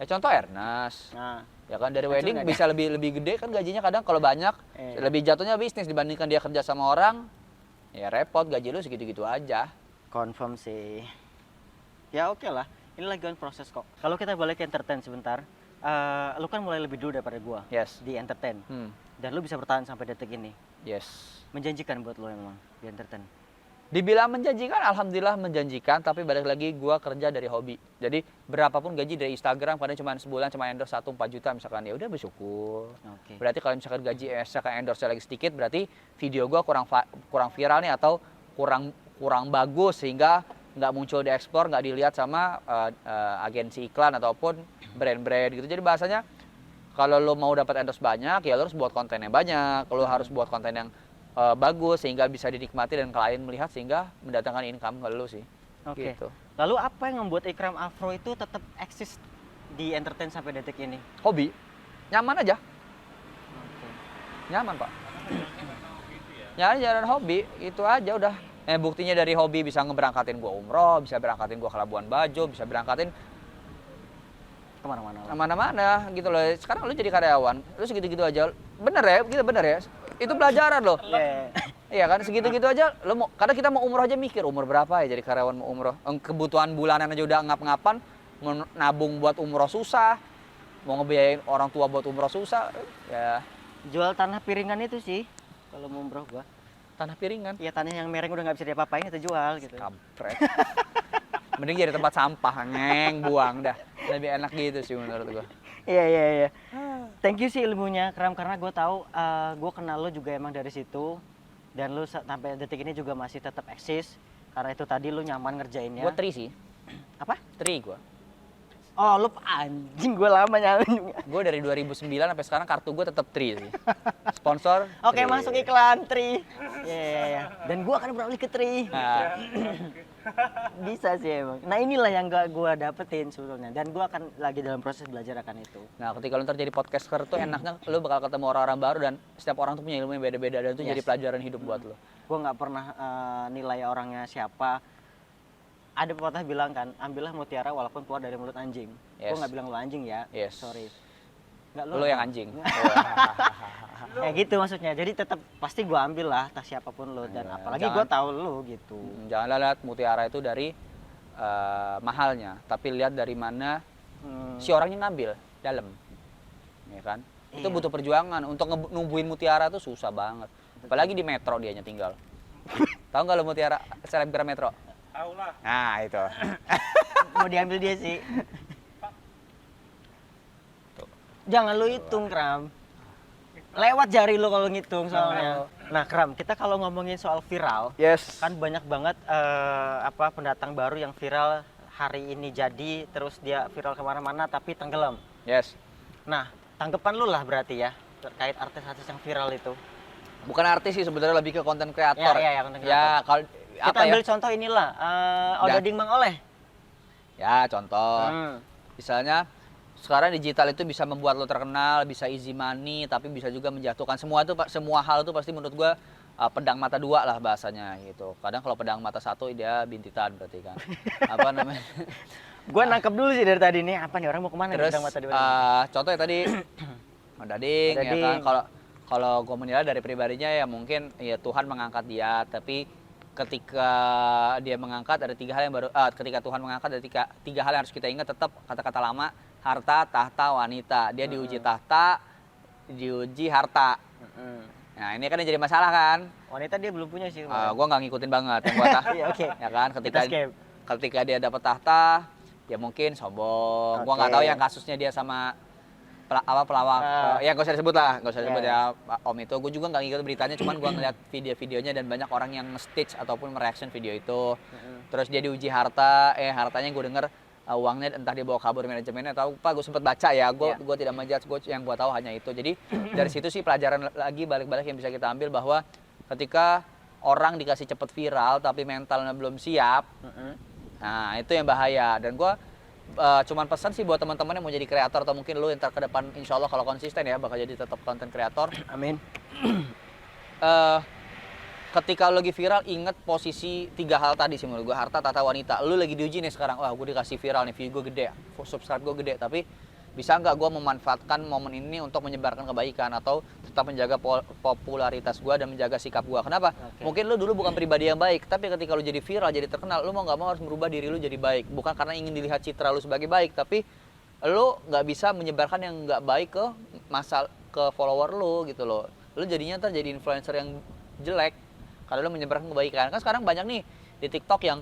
Ya contoh Ernest. Nah, Ya kan dari Itu wedding nggak bisa lebih gede kan gajinya kadang kalau banyak lebih jatuhnya bisnis dibandingkan dia kerja sama orang. Ya repot gaji lu segitu-gitu aja. confirm sih. Ya oke lah. Ini lagi on proses kok. Kalau kita balik ke entertain sebentar, lu kan mulai lebih dulu daripada gua Yes. di entertain. Hmm. Dan lu bisa bertahan sampai detik ini. Yes. Menjanjikan buat lu emang di entertain. Dibilang menjanjikan, alhamdulillah menjanjikan, tapi balik lagi gua kerja dari hobi. Jadi berapapun gaji dari Instagram kadang cuma sebulan cuma endorse 1-4 juta misalkan, ya udah bersyukur. Oke. Berarti kalau misalkan gaji misalkan endorse lagi sedikit berarti video gua kurang viral nih atau kurang bagus sehingga nggak muncul di explore, nggak dilihat sama agensi iklan ataupun brand-brand gitu. Jadi bahasanya kalau lo mau dapat endorse banyak ya lo harus buat konten yang banyak, lo harus buat konten yang bagus sehingga bisa dinikmati dan klien melihat sehingga mendatangkan income ke lo sih. Oke. Gitu. Lalu apa yang membuat Ikram Afro itu tetap eksis di entertain sampai detik ini? Hobi, nyaman aja, nyaman pak. Nyari jalan hobi itu aja udah. Buktinya dari hobi bisa ngeberangkatin gua umroh, bisa berangkatin gua ke Labuan Bajo, bisa berangkatin Kemana-mana lah. kemana-mana gitu loh. Sekarang lu jadi karyawan, lu segitu-gitu aja. Bener ya, kita bener ya. Itu pelajaran loh. Yeah. Iya kan, segitu-gitu aja. Kadang kita mau umroh aja mikir umur berapa ya jadi karyawan mau umroh. Kebutuhan bulanan aja udah ngap-ngapan, mau nabung buat umroh susah, mau ngebiayain orang tua buat umroh susah. Ya Jual tanah piringan itu sih kalau mau umroh gua. tanah piringan. Iya tanah yang mereng udah nggak bisa diapa-apain itu jual gitu. Kampret. Mending jadi tempat sampah, buang dah. Lebih enak gitu sih menurut gua. Iya. Thank you sih ilmunya Kram karena gue tahu gue kenal lo juga emang dari situ dan lo sampai detik ini juga masih tetap eksis karena itu tadi lo nyaman ngerjainnya. Gua tri sih. Apa? Tri gua. Oh lo anjing gue lama nyalain. Gue dari 2009 sampai sekarang kartu gue tetap tri sih. Sponsor. Oke Tri. masuk iklan Tri. Iya. Dan gue akan beralih ke Tri. Nah, Bisa sih emang. Nah inilah yang gak gue dapetin sebetulnya dan gue akan lagi dalam proses belajar akan itu. nah, ketika lu ntar jadi podcaster tuh enaknya lu bakal ketemu orang-orang baru dan setiap orang tuh punya ilmu yang beda-beda dan itu Yes. jadi pelajaran hidup buat lu. Gue nggak pernah nilai orangnya siapa. Ada pepatah bilang kan, ambillah mutiara walaupun keluar dari mulut anjing. Gue Yes. nggak bilang lu anjing ya. Yes. Sorry. Nggak Lu yang anjing. Ya gitu maksudnya. Jadi tetap pasti gue ambil lah tas siapapun lu dan Ya, apalagi jangan- gue tahu lu gitu. Jangan lihat mutiara itu dari mahalnya, tapi lihat dari mana si orangnya ngambil dalam. Ya kan? Itu Iya. butuh perjuangan untuk numbuhin mutiara tuh susah banget. Apalagi di metro dianya tinggal. Tahu nggak lu mutiara selebgram metro? Tahu lah. Nah, itu. Mau diambil dia sih. Jangan lu hitung Kram. Lewat jari lu kalau ngitung soalnya. Nah Kram, kita kalau ngomongin soal viral, Yes. kan banyak banget pendatang baru yang viral hari ini jadi terus dia viral kemana-mana tapi tenggelam. Yes. Nah tanggapan lu lah berarti ya terkait artis-artis yang viral itu. Bukan artis sih sebenarnya lebih ke konten kreator. Ya, konten Ya, kreator. kalau Kita apa ya? ambil contoh inilah Odading Mang Oleh. Ya, contoh. Hmm. Misalnya sekarang digital itu bisa membuat lo terkenal, bisa easy money, tapi bisa juga menjatuhkan semua hal itu pasti menurut gua pedang mata dua lah bahasanya gitu. Kadang kalau pedang mata satu dia bintitan berarti kan. Apa namanya? Gue nangkep dulu sih dari tadi nih, apa nih orang mau kemana nih Terus pedang mata dua? contohnya tadi Dading ya Dading. kan. Kalau gue menilai dari pribadinya ya mungkin ya Tuhan mengangkat dia, tapi ketika dia mengangkat ada tiga hal yang baru. Ketika Tuhan mengangkat ada tiga hal yang harus kita ingat, tetap kata-kata lama, harta, tahta, wanita. Dia diuji tahta, diuji harta. Nah ini kan yang jadi masalah kan. Wanita dia belum punya sih. Gue nggak ngikutin banget yang gua Iya, oke. ya kan Kita skip. ketika dia dapat tahta ya mungkin sombong. Gua nggak Oke. tahu yang kasusnya dia sama pelawak ya nggak usah disebut lah, nggak usah disebut Iya. ya Om itu. Gue juga nggak ngikutin beritanya, cuman gua ngeliat video-videonya dan banyak orang yang nge-stitch ataupun mereaction video itu. Terus dia diuji harta, hartanya gue denger uangnya entah dia bawa kabur manajemennya atau apa, gue sempet baca ya, gue tidak menjudge, yang gue tahu hanya itu. Jadi dari situ sih pelajaran lagi balik-balik yang bisa kita ambil, bahwa ketika orang dikasih cepet viral tapi mentalnya belum siap, nah itu yang bahaya. Dan gue cuman pesan sih buat teman-teman yang mau jadi kreator atau mungkin lu ntar ke depan insya Allah kalau konsisten ya bakal jadi tetap konten kreator. Amin. Ketika lu lagi viral, inget posisi tiga hal tadi sih menurut gue, harta, tata, wanita. Lu lagi diuji nih sekarang, wah gue dikasih viral nih, view gue gede, subscribe gue gede, tapi bisa nggak gue memanfaatkan momen ini untuk menyebarkan kebaikan atau tetap menjaga popularitas gue dan menjaga sikap gue. Kenapa? Mungkin lu dulu bukan pribadi yang baik, tapi ketika lu jadi viral, jadi terkenal, lu mau nggak mau harus merubah diri lu jadi baik. Bukan karena ingin dilihat citra lu sebagai baik, tapi lu nggak bisa menyebarkan yang nggak baik ke follower lu gitu loh. Lu jadinya ntar jadi influencer yang jelek karena lu menyebarkan kebaikan. Kan sekarang banyak nih di TikTok yang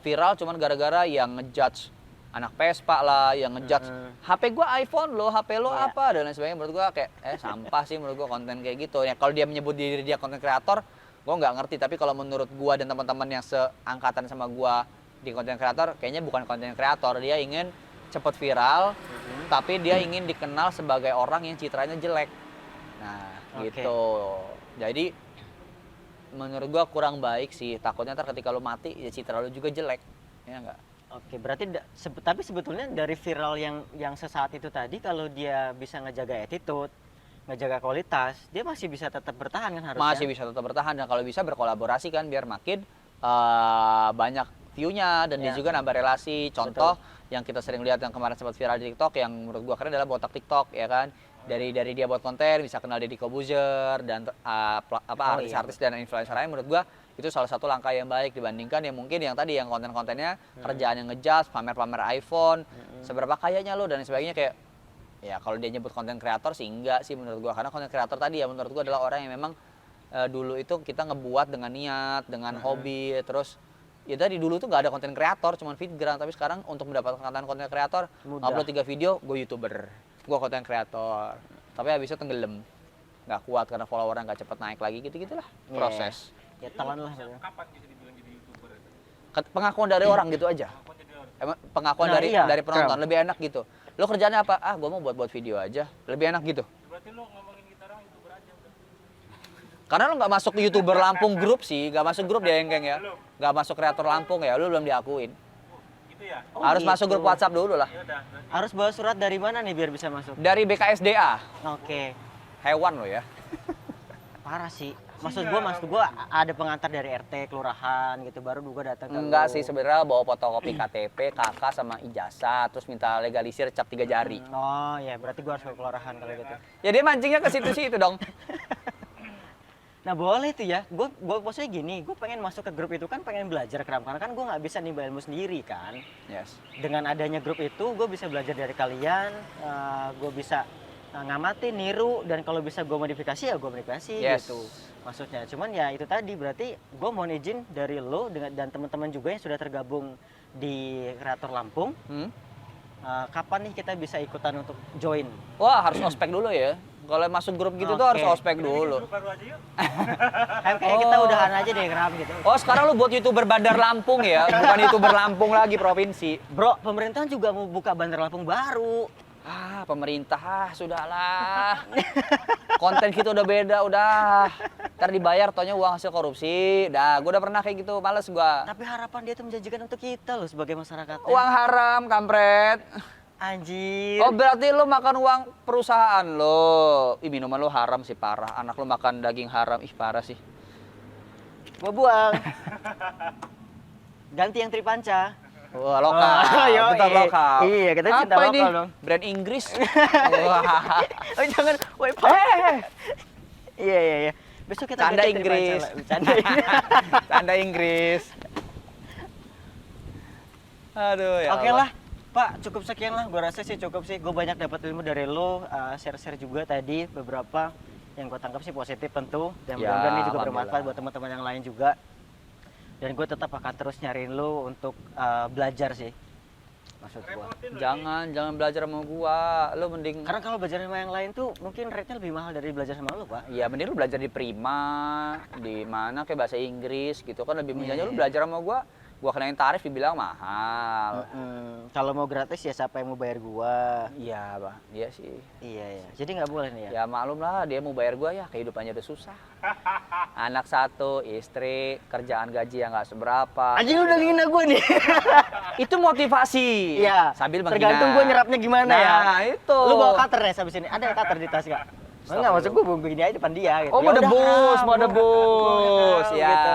viral cuman gara-gara yang ngejudge anak Vespa lah, yang ngejudge HP gua iPhone lo, HP lo apa dan lain sebagainya. Menurut gua kayak sampah sih menurut gua konten kayak gitu. Ya kalau dia menyebut diri dia konten kreator, gua nggak ngerti, tapi kalau menurut gua dan teman-teman yang seangkatan sama gua di konten kreator, kayaknya bukan konten kreator. Dia ingin cepet viral, tapi dia ingin dikenal sebagai orang yang citranya jelek. Nah, gitu. Jadi menurut gua kurang baik sih. Takutnya ntar ketika lu mati ya citra lu juga jelek. Ya enggak? Oke, berarti tapi sebetulnya dari viral yang sesaat itu tadi, kalau dia bisa ngejaga attitude, ngejaga kualitas, dia masih bisa tetap bertahan kan harusnya? Masih bisa tetap bertahan, dan kalau bisa berkolaborasi kan biar makin banyak view-nya dan dia juga nambah relasi. Contoh yang kita sering lihat yang kemarin sempat viral di TikTok yang menurut gua keren adalah botak TikTok ya kan. Dari dia buat konten bisa kenal Deddy Kobuzer dan artis-artis dan influencer lain. Menurut gua itu salah satu langkah yang baik dibandingkan yang mungkin yang tadi yang konten-kontennya kerjaan yang ngejudge, pamer-pamer iPhone, seberapa kayanya lo dan sebagainya. Kayak ya kalau dia nyebut konten kreator sih enggak sih menurut gua, karena konten kreator tadi ya menurut gua adalah orang yang memang dulu itu kita ngebuat dengan niat, dengan hobi. Terus ya tadi dulu tuh nggak ada konten kreator, cuman feedgram, tapi sekarang untuk mendapatkan konten kreator upload 3 video, gue YouTuber, gue konten kreator, tapi habisnya tenggelam, nggak kuat karena followernya nggak cepet naik lagi, gitu-gitulah proses. Ya telan lah. Kapan bisa dibilang jadi YouTuber itu? Pengakuan dari orang gitu aja. Emang pengakuan dari penonton lebih enak gitu. Lo kerjanya apa? Ah, gue mau buat video aja. Lebih enak gitu. Berarti lo ngomongin kita orang YouTuber aja udah. Karena lo nggak masuk YouTuber Lampung Group sih, nggak masuk grup dia Engkeng ya. Nggak masuk kreator Lampung ya, lo belum diakuin. Gitu ya? Harus masuk grup WhatsApp dulu lah. Ya udah. Harus bawa surat dari mana nih biar bisa masuk? Dari BKSDA. Oke. Hewan lo ya. Parah sih. Maksud gua ada pengantar dari RT kelurahan gitu, baru gua datang ke Enggak lu. sih, sebenarnya bawa fotokopi KTP, KK sama ijazah, terus minta legalisir cap 3 jari. Oh ya, berarti gua harus ke kelurahan kalau gitu. Ya dia mancingnya ke situ-situ dong. Nah boleh tuh ya, gue maksudnya gini, gue pengen masuk ke grup itu kan pengen belajar keram, karena kan gue nggak bisa nimba ilmu sendiri kan. Yes. Dengan adanya grup itu, gue bisa belajar dari kalian, gue bisa ngamati, niru, dan kalau bisa gue modifikasi ya gue modifikasi gitu. Maksudnya, cuman ya itu tadi berarti gue mohon izin dari lo dan teman-teman juga yang sudah tergabung di Kreator Lampung. Kapan nih kita bisa ikutan untuk join? Wah, harus ospek dulu ya. Kalau masuk grup gitu tuh harus ospek dulu. Grup baru aja yuk. Kayak kita udahan aja deh Kram gitu. Oh, sekarang lu buat YouTuber Bandar Lampung ya, bukan YouTuber Lampung lagi provinsi. Bro, pemerintahan juga mau buka Bandar Lampung baru. Ah, pemerintah, sudahlah. Konten kita udah beda, udah. Ntar dibayar, taunya uang hasil korupsi. Dah, gue udah pernah kayak gitu, males gue. Tapi harapan dia tuh menjanjikan untuk kita loh sebagai masyarakat. Uang haram, kampret. Anjir. Oh berarti lu makan uang perusahaan lo. Ih minuman lo haram sih parah. Anak lo makan daging haram. Ih parah sih. Gua buang. Ganti yang tripanca. Wah lokal. Yoi. Tetap lokal. Iya, kita cinta apa lokal ini? dong. Brand Inggris. Wah. Oh jangan, woi Pak. Iya. Besok kita Canda ganti Inggris. tripanca lah. Canda Inggris. Canda Inggris. Aduh ya. Oke Allah. lah, Pak, cukup sekian lah. Gue rasa sih cukup sih. Gue banyak dapat ilmu dari lo, share-share juga tadi beberapa yang gue tangkap sih positif tentu. Dan Ya, mudah-mudahan ini juga alhamdulillah. bermanfaat buat teman-teman yang lain juga. Dan gue tetap akan terus nyariin lo untuk belajar sih, maksud gue. Jangan belajar sama gua. Lu mending Karena kalau belajar sama yang lain tuh mungkin rate-nya lebih mahal dari belajar sama lo, Pak. ya mending lu belajar di Prima, di mana kayak bahasa Inggris gitu kan lebih menjanjikan. Lu belajar sama gua kenain tarif dibilang mahal. Kalau mau gratis ya siapa yang mau bayar gua? Iya, Bang. Iya sih. Iya. Jadi nggak boleh nih ya. Ya maklum lah dia mau bayar gua ya kehidupannya udah susah. Anak satu, istri, kerjaan gaji yang nggak seberapa. Anjing lu udah ngina gua nih. Itu motivasi. Iya. Sambil menghina. Tergantung gua nyerapnya gimana ya. Nah, itu. Lu bawa cutter ya habis ini? Ada cutter di tas nggak? Enggak, maksud gua begini aja depan dia gitu. Oh, mau Ya udah, debus, Kram, mau gua debus. tahu, Ya. gitu.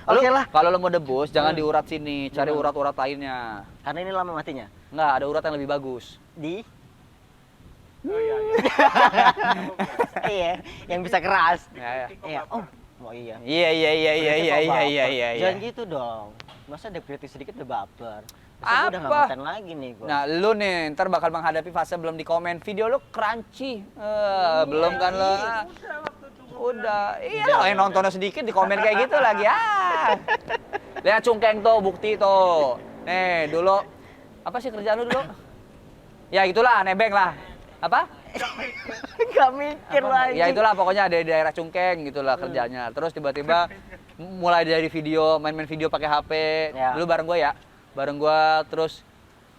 Lu, Oke lah. Kalau lu mau debus, jangan di urat sini, cari urat-urat lainnya. Karena ini lama matinya. Enggak, ada urat yang lebih bagus. Di iya, yang bisa keras. Ya, ya. Iya. Oh iya. Iya. Jangan gitu dong. Masa ada kritik sedikit udah baper. Masa gua udah nggak Apa? makan lagi nih gua. Nah, lu nih ntar bakal menghadapi fase belum di komen video lu crunchy. Belum kan lo? Udah. Iya lo yang nontonnya sedikit di komen kayak gitu lagi. Lihat cungkeng tuh, bukti tuh. Nih, dulu apa sih kerjaan lu dulu? Ya itulah, nebeng lah. Apa? Gak mikir lagi. Ya itulah pokoknya ada di daerah Cungkeng gitulah kerjanya. Terus tiba-tiba mulai dari video, main-main video pakai HP. Ya. Dulu bareng gue ya. Bareng gue terus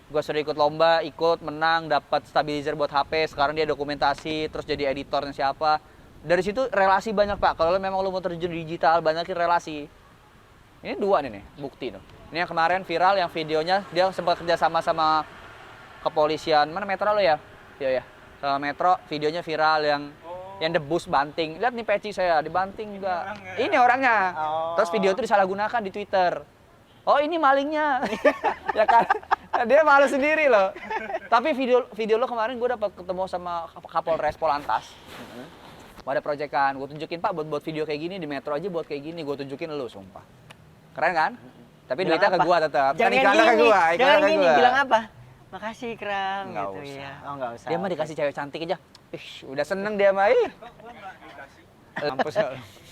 gue suruh ikut lomba, ikut menang, dapat stabilizer buat HP. Sekarang dia dokumentasi, terus jadi editornya siapa. Dari situ relasi banyak, Pak. Kalau memang lu mau terjun di digital, banyakin relasi. Ini dua nih, bukti tuh. Ini yang kemarin viral yang videonya dia sempat kerja sama kepolisian. Mana Metro lo ya? Iya ya. Sama Metro, videonya viral yang debus banting. Lihat nih peci saya dibanting juga. Ini orangnya. Oh. Terus video itu disalahgunakan di Twitter. Oh, ini malingnya. Ya kan? Dia malu sendiri loh. Tapi video lo kemarin gue dapat ketemu sama Kapolres Polantas. Ada proyekan, gue tunjukin Pak buat video kayak gini di Metro aja buat kayak gini, gue tunjukin lu sumpah. Keren kan? Tapi Bilang duitnya ke apa? gua tetap. Jangan Iklannya ke gini, gua, jangan iklannya ke gini. gua. Bilang apa? Makasih Kram Nggak gitu usah. ya. Oh nggak usah. Dia mah dikasih cewek cantik aja. Ih, udah seneng dia mah. Ih. Mampus.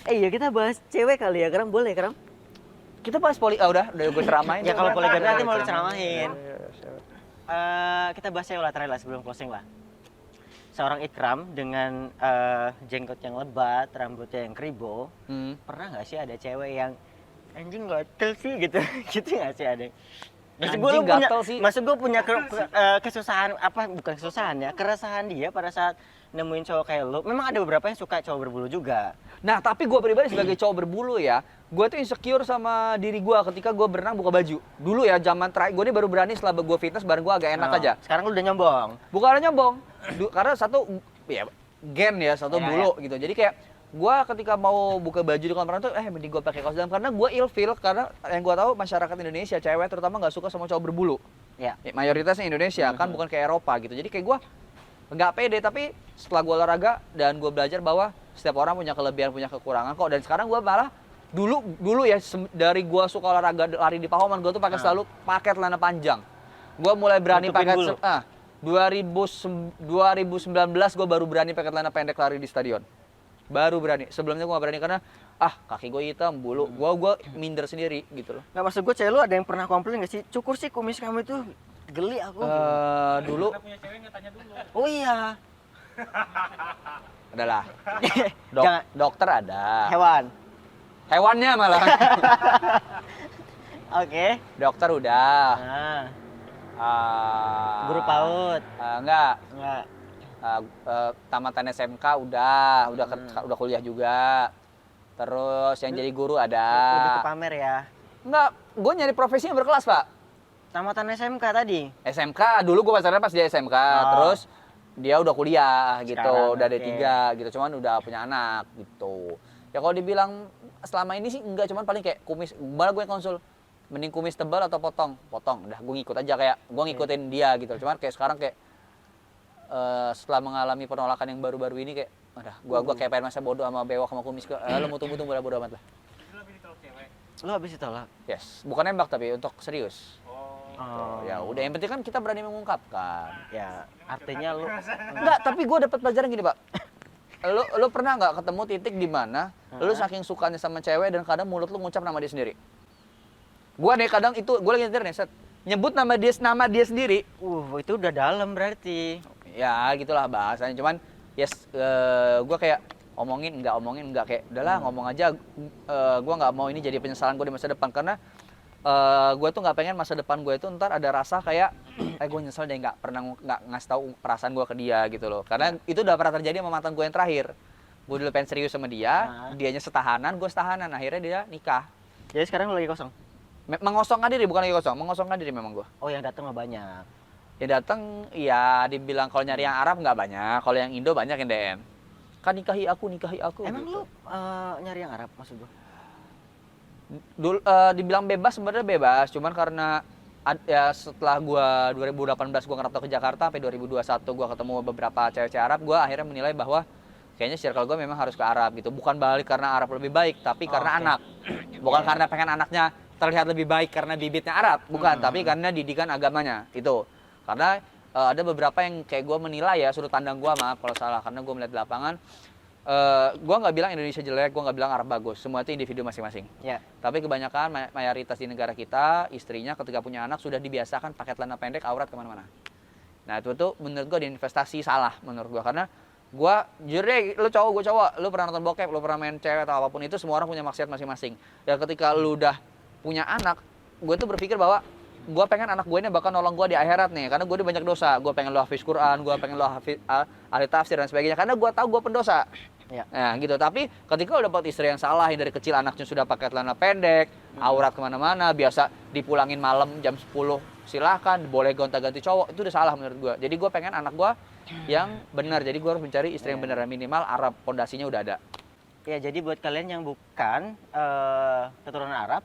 Iya kita bahas cewek kali ya Kram, boleh Kram? Kita bahas udah gue ceramain. Ya tuh. kalau poligami nanti mau lu ceramain. Iya, siap. Kita bahas cewek lah terakhir lah sebelum closing lah. Seorang Ikram dengan jenggot yang lebat, rambutnya yang kribo, pernah nggak sih ada cewek yang anjing gatel sih gitu, gitu nggak sih ada? Anjing gatel sih. Maksud gue punya kesusahan apa? Bukan kesusahan ya, keresahan dia pada saat nemuin cowok kayak lo. Memang ada beberapa yang suka cowok berbulu juga. Nah, tapi gue pribadi sebagai cowok berbulu ya, gue tuh insecure sama diri gue ketika gue berenang buka baju. Dulu ya, zaman terakhir, gue ini baru berani setelah gue fitness, bareng gue agak enak Oh, aja. Sekarang lu udah nyombong. Bukan nyombong, karena satu ya gen ya, satu Ya, bulu gitu. Jadi kayak gue ketika mau buka baju di kolam renang tuh, mending gue pakai kaos dalam karena gue ilfeel karena yang gue tahu masyarakat Indonesia cewek terutama nggak suka sama cowok berbulu. Ya. Mayoritasnya Indonesia kan bukan kayak Eropa gitu. Jadi kayak gue nggak pede, tapi setelah gue olahraga dan gue belajar bahwa setiap orang punya kelebihan, punya kekurangan kok. Dan sekarang gue malah dulu ya dari gue suka olahraga lari di Pahoman, gue tuh pakai selalu pakai celana panjang. Gue mulai berani Nutupin pakai bulu. 2019 gue baru berani pakai celana pendek lari di stadion. Baru berani. Sebelumnya gue gak berani karena kaki gue hitam, bulu. Gue minder sendiri gitu loh. Nggak, maksud gue cewek lu ada yang pernah komplain nggak sih? Cukur sih kumis kamu itu geli aku. Dulu Kita punya cewek nggak tanya dulu. Oh iya. adalah Jangan. dokter ada. Hewan. Hewannya malah. Oke. Dokter udah. Nah, Ah, guru PAUD. Enggak. Enggak. Tamatan SMK udah kuliah juga. Terus yang jadi guru Lebih ke ada. pamer ya. Enggak, gue nyari profesi yang berkelas, Pak. Tamatan SMK tadi. SMK dulu gue pacaran pas dia SMK, terus dia udah kuliah gitu, Sekarang, udah oke. D3 gitu, cuman udah punya anak gitu. Ya kalau dibilang selama ini sih enggak, cuman paling kayak kumis, malah gue yang konsul, mending kumis tebal atau potong, udah gue ngikut aja, kayak gue ngikutin dia gitu. Cuman kayak sekarang kayak setelah mengalami penolakan yang baru-baru ini kayak, gue kayak pengen masa bodoh sama bewok sama kumis gue, lo mau tumbuh bodoh amat lah. Itu lebih ditolak cewek. Lu habis ditolak. Yes, bukan nembak tapi untuk serius. Oh. Ya udah, yang penting kan kita berani mengungkapkan. Ya, artinya lu Enggak, tapi gue dapat pelajaran gini, Pak. Lu pernah nggak ketemu titik di mana lu saking sukanya sama cewek dan kadang mulut lu ngucap nama dia sendiri? Gua nih kadang itu gue lagi nyetir nih, set, nyebut nama dia sendiri. itu udah dalam berarti. Ya, gitulah bahasanya. Cuman yes, gua kayak omongin enggak kayak udahlah ngomong aja. Gua nggak mau ini jadi penyesalan gue di masa depan, karena gue tuh nggak pengen masa depan gue itu ntar ada rasa kayak gue nyesel deh nggak pernah ngasih tahu perasaan gue ke dia gitu loh, karena itu udah pernah terjadi sama mantan gue yang terakhir. Gue dulu pengen serius sama dia, dianya setahanan, gue setahanan, akhirnya dia nikah. Jadi sekarang lu lagi kosong. Mengosongkan diri, bukan lagi kosong, mengosongkan diri memang gue. Oh, yang datang mah banyak. Ya datang, ya dibilang kalau nyari yang Arab nggak banyak, kalau yang Indo banyak yang DM. Kan nikahi aku Emang gitu. lu nyari yang Arab maksud gua? Dulu dibilang bebas, sebenarnya bebas, cuman karena ya setelah gua 2018 gua ngerantau ke Jakarta sampai 2021 gua ketemu beberapa cewek-cewek Arab, gua akhirnya menilai bahwa kayaknya circle gua memang harus ke Arab gitu. Bukan balik karena Arab lebih baik, tapi karena anak. Bukan karena pengen anaknya terlihat lebih baik karena bibitnya Arab, bukan, tapi karena didikan agamanya. Itu. Karena ada beberapa yang kayak gua menilai ya, sudut pandang gua, maaf kalau salah, karena gua melihat di lapangan. Gue nggak bilang Indonesia jelek, gue nggak bilang Arab bagus, semua itu individu masing-masing. Ya. Tapi kebanyakan mayoritas di negara kita, istrinya ketika punya anak sudah dibiasakan pakai celana pendek, aurat kemana-mana. Nah itu tuh menurut gue investasi salah menurut gue, karena gue jujur deh, lu cowok, gue cowok, lu pernah nonton bokep, lu pernah main cewek atau apapun itu, semua orang punya maksiat masing-masing. Dan ketika lu udah punya anak, gue tuh berpikir bahwa gue pengen anak gue ini bakal nolong gue di akhirat nih, karena gue udah banyak dosa. Gue pengen lo hafiz Quran, gue pengen lo hafiz ahli tafsir dan sebagainya, karena gue tahu gue pendosa. Ya. Nah gitu, tapi ketika udah dapat istri yang salah, yang dari kecil anaknya sudah pakai celana pendek, aurat kemana-mana, biasa dipulangin malam jam 10, silahkan, boleh gonta-ganti cowok, itu udah salah menurut gue. Jadi gue pengen anak gue yang benar, jadi gue harus mencari istri yang benar, minimal Arab, pondasinya udah ada. Ya, jadi buat kalian yang bukan keturunan Arab,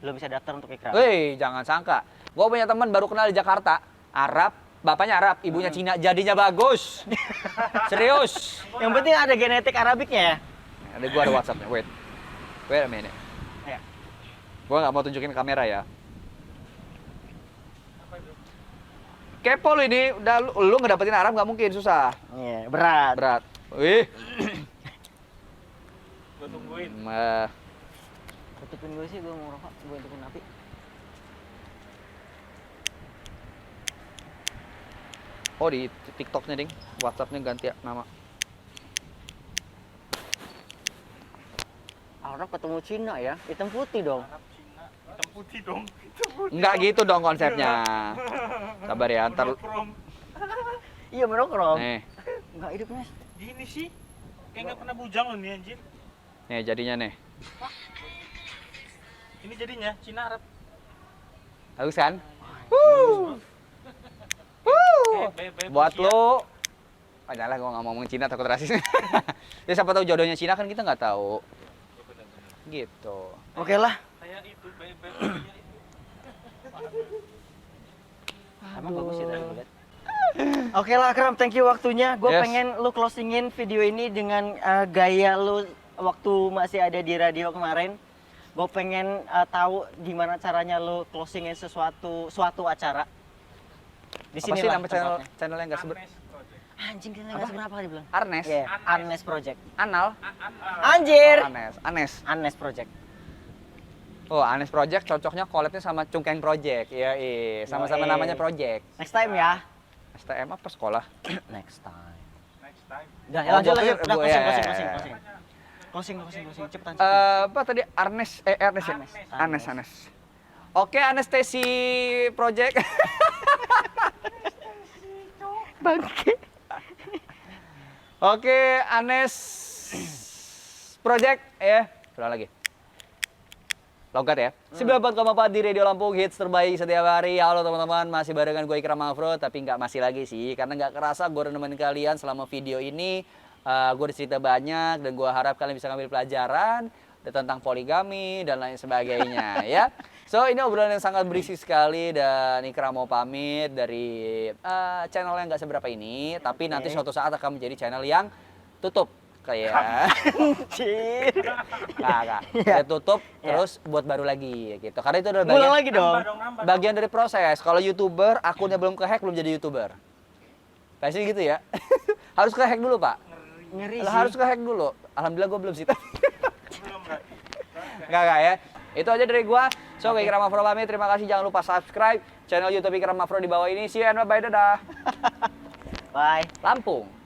belum bisa daftar untuk ikrar. Wih, jangan sangka. Gue punya teman baru kenal di Jakarta, Arab, bapaknya Arab, ibunya Cina, jadinya bagus. Serius. Yang penting ada genetik Arabiknya ya. Ada gua ada WhatsAppnya. Wait a minute. Ya. Gua nggak mau tunjukin kamera ya. Kepo lu ini, udah lu ngedapetin Arab nggak mungkin, susah. Iya, berat. Berat. Wih. Gue tungguin. Tutupin gue sih, gue mau rokok, gue tutupin api. Oh di TikToknya ding, WhatsAppnya ganti nama. Arab ketemu Cina ya, hitam putih dong. Arab Cina, hitam putih dong. Hitam putih. Enggak gitu dong konsepnya. Sabar ya, ntar. Monokrom. Iya, monokrom. Nih, Enggak hidup, Mas. Gini sih. Kayak nggak pernah bujang loh nih anjir. nih jadinya nih. Ini jadinya Cina Arab. Bagus kan? Buat Persia. lo, padahal gue nggak mau ngomongin Cina, takut rasis. Ya siapa tahu jodohnya Cina, kan kita nggak tahu. Gitu. Oke lah. Kayak itu Persia itu. Emang bagus sih tadi gue liat. Oke lah, Akram, thank you waktunya. Gue Yes. pengen lu closingin video ini dengan gaya lu waktu masih ada di radio kemarin. Gue pengen tahu gimana caranya lu closingin suatu acara. Di Apa sini sih lah nama tempatnya. channelnya nggak sebut? Arnes Project. Anjing, kita nggak seberapa dia bilang. Arnes? Iya, Arnes Project. Anal? Anjir. Anes. Arnes Project. Oh, Anes Project cocoknya collabnya sama Cungkeng Project. Iya, sama-sama Yoi. namanya Project. Next time ya. STM apa sekolah? Next time. Next time. Udah, Oh, lanjut. gua pikir- Udah, gua- closing. ya. Closing, cepetan. Apa tadi Arnes ya? Anes. Oke, Anestesi Project. Bangke. Oke, Anes Project ya. Ulang lagi. Logat ya. 94,4 di Radio Lampung, hits terbaik setiap hari. Halo teman-teman, masih barengan gue Ikram Afro, tapi nggak masih lagi sih, karena nggak kerasa gue udah nemenin kalian selama video ini. Gue udah cerita banyak dan gue harap kalian bisa ngambil pelajaran tentang poligami dan lain sebagainya ya. So ini obrolan yang sangat berisi sekali dan Ikram mau pamit dari channel yang nggak seberapa ini, tapi nanti suatu saat akan menjadi channel yang tutup kayak Kak. Ya tutup terus buat baru lagi gitu. Karena itu adalah Ulang lagi dong. bagian dari proses. Kalau YouTuber akunnya belum kehack belum jadi YouTuber. Pasti gitu ya. Harus kehack dulu, Pak. Ngeri Lah, sih. harus kehack dulu. Alhamdulillah gue belum sih. Belum berarti. Enggak ya. Itu aja dari gua. So, Ikram Afro pamit. Terima kasih. Jangan lupa subscribe channel YouTube Ikram Afro di bawah ini. See you and bye, dadah. Bye. Lampung.